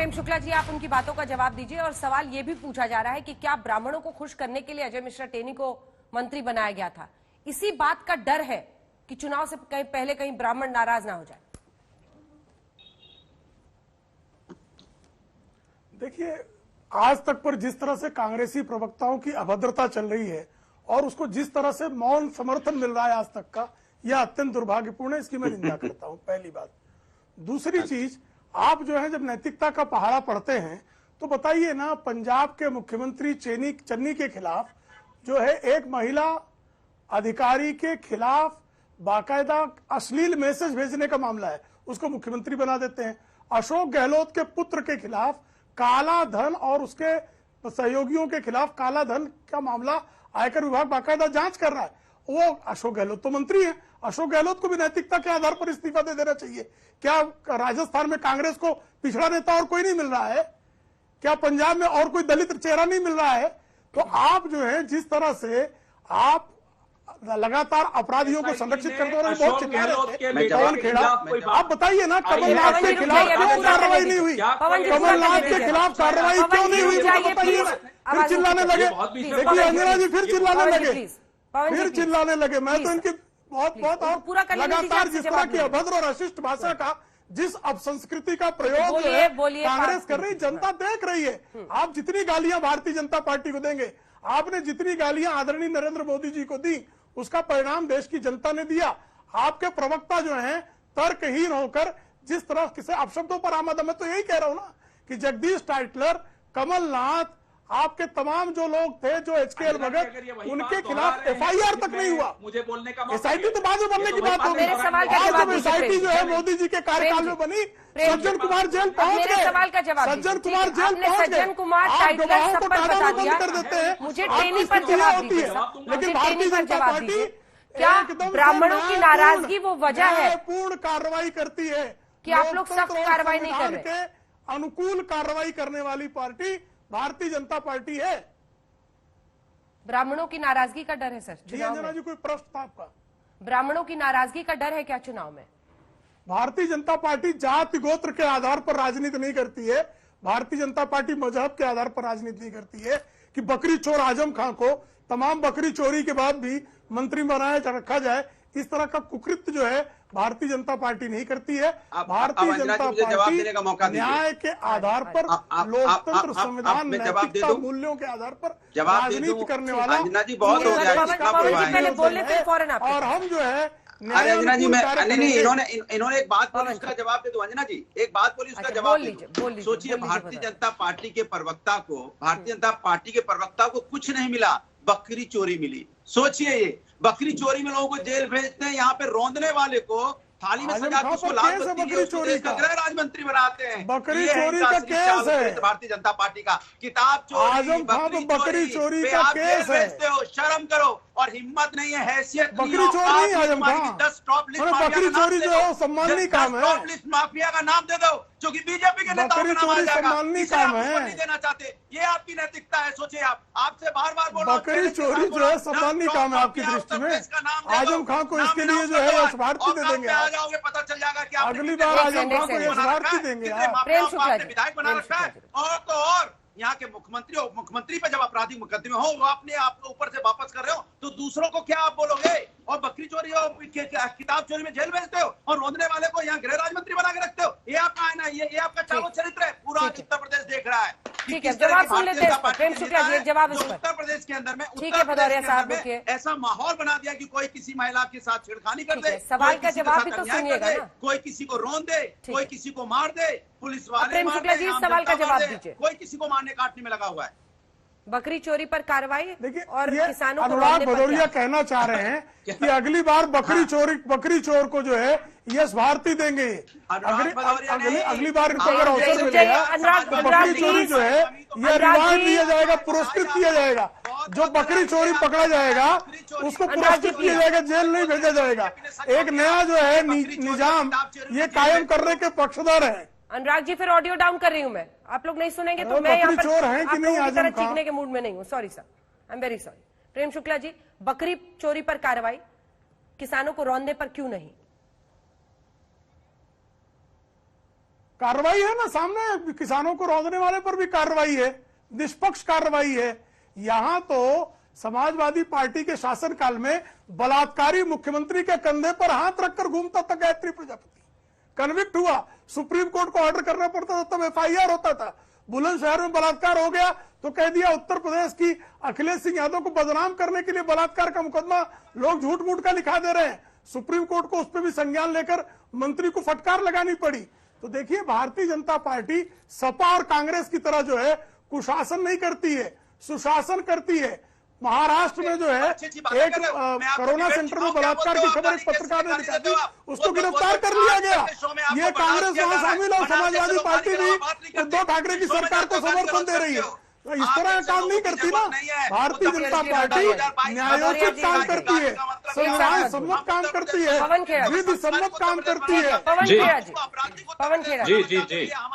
प्रेम शुक्ला जी, आप उनकी बातों का जवाब दीजिए। और सवाल ये भी पूछा जा रहा है कि क्या ब्राह्मणों को खुश करने के लिए अजय मिश्रा टेनी को मंत्री बनाया गया था? इसी बात का डर है कि चुनाव से पहले कहीं ब्राह्मण नाराज ना हो जाए। देखिए, आज तक पर जिस तरह से कांग्रेसी प्रवक्ताओं की अभद्रता चल रही है और उसको जिस तरह से मौन समर्थन मिल रहा है आज तक का, यह अत्यंत दुर्भाग्यपूर्ण है। इसकी मैं निंदा करता हूं, पहली बात। दूसरी चीज, आप जो है जब नैतिकता का पहाड़ा पढ़ते हैं तो बताइए ना, पंजाब के मुख्यमंत्री चन्नी के खिलाफ जो है एक महिला अधिकारी के खिलाफ बाकायदा अश्लील मैसेज भेजने का मामला है, उसको मुख्यमंत्री बना देते हैं। अशोक गहलोत के पुत्र के खिलाफ काला धन और उसके सहयोगियों के खिलाफ काला धन का मामला आयकर विभाग बाकायदा जांच कर रहा है। वो अशोक गहलोत तो मंत्री है, अशोक गहलोत को भी नैतिकता के आधार पर इस्तीफा दे देना चाहिए। क्या राजस्थान में कांग्रेस को पिछड़ा नेता और कोई नहीं मिल रहा है? क्या पंजाब में और कोई दलित चेहरा नहीं मिल रहा है? तो आप जो है जिस तरह से आप लगातार अपराधियों को संरक्षित करते हो, बहुत चिल्ला रहे थे पवन खेड़ा। आप बताइए ना, कमलनाथ के खिलाफ क्यों कार्रवाई नहीं हुई? कमलनाथ के खिलाफ कार्रवाई क्यों नहीं हुई? बताइए ना। फिर चिल्लाने लगे, देखिए अंजना जी फिर चिल्लाने लगे। मैं तो इनकी बहुत और लगातार जिस तरह की अभद्र और अशिष्ट भाषा का, जिस अपसंस्कृति का प्रयोग जो है कांग्रेस कर रही, जनता देख रही है। आप जितनी गालियां भारतीय जनता पार्टी को देंगे, आपने जितनी गालियां आदरणीय नरेंद्र मोदी जी को दी, उसका परिणाम देश की जनता ने दिया। आपके प्रवक्ता जो हैं तर्कहीन होकर जिस तरह से अपशब्दों पर आमद, मैं तो यही कह रहा हूं ना कि जगदीश टाइटलर, कमलनाथ, आपके तमाम जो लोग थे, जो एचकेएल भगत, उनके खिलाफ एफआईआर तक नहीं हुआ। मुझे बोलने का एसआईटी तो बाद में बनने की बात होगी। एसआईटी जो है मोदी जी के कार्यकाल में बनी, सज्जन कुमार जेल पहुंच गए। सज्जन कुमार जेल पहुंच गए। आप गवाहों को टाला में बंद कर देते हैं। मुझे टेनी पर जवाब होती है, लेकिन भारतीय जनता पार्टी क्या ब्राह्मणों की नाराजगी वो वजह है? पूर्ण कार्रवाई करती है कि आप लोग सख्त कार्रवाई नहीं कर रहे? अनुकूल कार्रवाई करने वाली पार्टी भारतीय जनता पार्टी है। ब्राह्मणों की नाराजगी का डर है सर चुनाव में? जी कोई प्रश्न था आपका? ब्राह्मणों की नाराजगी का डर है क्या चुनाव में? भारतीय जनता पार्टी जाति गोत्र के आधार पर राजनीति नहीं करती है। भारतीय जनता पार्टी मजहब के आधार पर राजनीति नहीं करती है कि बकरी चोर आजम खां को तमाम बकरी चोरी के बाद भी मंत्री बनाया रखा जाए, इस तरह का कुकृत्य जो है भारतीय जनता पार्टी नहीं करती है। भारतीय जनता पार्टी न्याय के आधार पर, लोकतंत्र, संविधान, नैतिकता, मूल्यों के आधार पर राजनीति करने वाला बहुत हो गया। और हम जो है अंजना जी, नहीं, इन्होंने एक बात बोली, उसका जवाब दे दो। अंजना जी एक बात बोली, उसका जवाब दे दो। सोचिए, भारतीय जनता पार्टी के प्रवक्ता को कुछ नहीं मिला, बकरी चोरी मिली। सोचिए, ये बकरी चोरी में लोगों को जेल भेजते हैं, यहाँ पे रौंदने वाले को थाली में सजा के उसको लाल बत्ती चोरी का गृह राज्य मंत्री बनाते हैं। बकरी चोरी का केस है भारतीय जनता पार्टी का। किताब चोरी, बकरी चोरी का केस है। शर्म करो और हिम्मत नहीं है, हैसियत बकरी चोरी नहीं आजम खान, 10 टॉप लिस्ट बकरी चोरी जो है सम्माननीय काम है। टॉप लिस्ट माफिया का नाम दे दो, जो कि बीजेपी के नेताओं का नाम आ जाएगा। सम्माननीय काम है, नहीं देना चाहते। ये आपकी नैतिकता है। सोचिए, आपसे बार-बार बोल रहा हूं, बकरी चोरी जो है सम्माननीय काम है आपकी दृष्टि में। आजम खान को इसके लिए जो है यश भारती दे देंगे। आ जाओगे, पता चल जाएगा कि अगली बार आजम खान को यश भारती देंगे। विधायक बना रखा है। और तो और यहाँ के मुख्यमंत्री पे जब आपराधिक मुकदमे हो, वो अपने आपको ऊपर से वापस कर रहे हो, तो दूसरों को क्या आप बोलोगे? और बकरी चोरी और किताब चोरी में जेल भेजते हो और रोंदने वाले को यहाँ गृह राज्य मंत्री बना के रखते हो। ये आपका आईना, ये आपका चारों चरित्र है। पूरा उत्तर प्रदेश देख रहा है। ठीक है, जवाब सुन लेते हैं। प्रेम शुक्ला जी, जवाब इस पर। उत्तर प्रदेश के अंदर में, ठीक है भदौरिया साहब, ऐसा माहौल बना दिया कि कोई किसी महिला के साथ छेड़खानी कर दे, सवाल का जवाब भी तो सुनिएगा ना। कोई किसी को रोन दे, कोई किसी को मार दे, पुलिस वाले प्रेम शुक्ला जी, इस सवाल का जवाब दीजिए। कोई किसी को मारने काटने में लगा हुआ है। बकरी चोरी पर कार्रवाई और किसानों को अनुराग भदौरिया कहना चाह रहे हैं कि अगली बार बकरी चोर को जो है यश भारती देंगे। अगली बार इनको अगर अवसर मिलेगा तो बकरी चोरी जो है यह रिवार्ड दिया जाएगा, पुरस्कृत किया जाएगा। जो बकरी चोरी पकड़ा जाएगा उसको पुरस्कृत किया जाएगा, जेल नहीं भेजा जाएगा। एक नया जो है निजाम ये कायम करने के पक्षधर है। अनुराग जी, फिर ऑडियो डाउन कर रही हूं मैं, आप लोग नहीं सुनेंगे तो मैं यहाँ पर आप लोगों की तरह चीखने के मूड में नहीं हूँ। Sorry sir, I am very sorry. Prem Shukla ji, बकरी चोरी पर कार्रवाई, किसानों को रौंदने पर क्यों नहीं? कार्रवाई है ना सामने, किसानों को रौंदने वाले पर भी कार्रवाई है, निष्पक्ष कार्रवाई है। यहां तो समाजवादी पार्टी के शासनकाल में बलात्कारी मुख्यमंत्री के कंधे पर हाथ रखकर घूमता था गायत्री प्रजापति, कन्विक्ट हुआ, सुप्रीम कोर्ट को ऑर्डर करना पड़ता था, तब एफआईआर होता था। बुलंदशहर में बलात्कार हो गया तो कह दिया उत्तर प्रदेश की अखिलेश सिंह यादव को बदनाम करने के लिए बलात्कार का मुकदमा लोग झूठ मूठ का लिखा दे रहे हैं। सुप्रीम कोर्ट को उस पर भी संज्ञान लेकर मंत्री को फटकार लगानी पड़ी। तो देखिए, भारतीय जनता पार्टी सपा और कांग्रेस की तरह जो है कुशासन नहीं करती है, सुशासन करती है। महाराष्ट्र में जो है एक कोरोना सेंटर में बलात्कार की खबर एक पत्रकार ने दिखा दी, उसको गिरफ्तार कर लिया गया। ये कांग्रेस वहां शामिल और समाजवादी पार्टी भी उद्धव ठाकरे की सरकार को समर्थन दे रही है। इस तरह काम नहीं करती ना भारतीय जनता पार्टी, न्यायोचित काम करती है, संविधान सम्मत काम करती है, विधि सम्मत काम करती है। पवन खेड़ा जी। जी